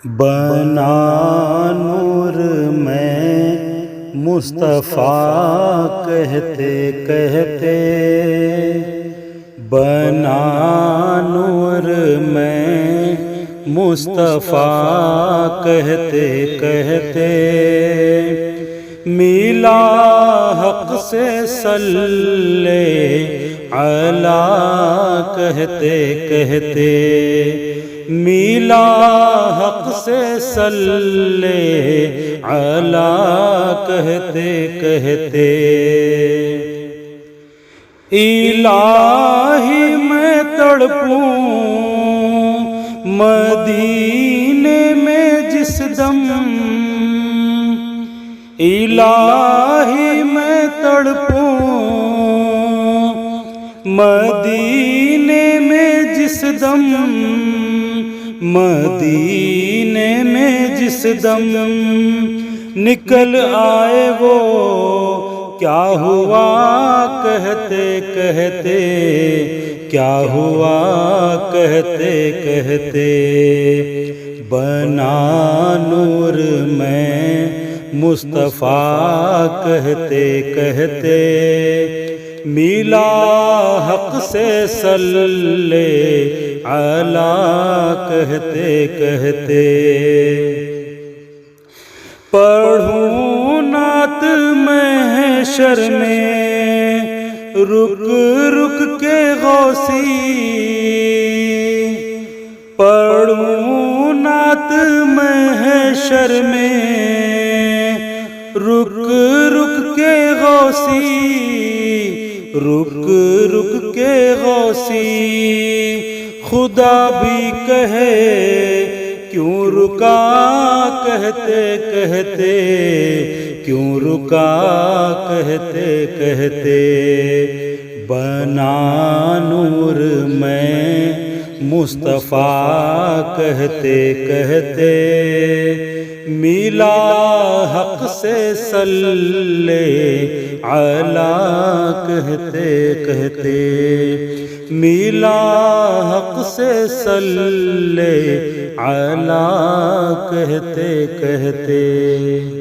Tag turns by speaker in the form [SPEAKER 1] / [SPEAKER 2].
[SPEAKER 1] بنا نور میں مصطفیٰ کہتے کہتے، بنا نور میں مصطفیٰ کہتے کہتے، ملا حق سے صلی علی کہتے کہتے، ملا حق سے صلی علی کہتے کہتے، الہی میں تڑپوں مدینے میں جس دم، الہی میں تڑپوں مدینے میں جس دم، مدینے میں جس دم نکل آئے وہ کیا ہوا کہتے کہتے، کیا ہوا کہتے کہتے، بنا نور میں مصطفیٰ کہتے کہتے، ملا حق سے صلی علی کہتے کہتے، پڑھوں نعت محشر میں رک رک کے غوثی، پڑھوں نعت محشر میں رک رک کے غوثی، رک رک کے غوثی، خدا بھی کہے کیوں رکا کہتے کہتے، کیوں رکا کہتے کہتے، بنا نور میں مصطفیٰ کہتے کہتے، ملا حق سے صلی علی کہتے کہتے، ملا حق سے صلی علی کہتے کہتے۔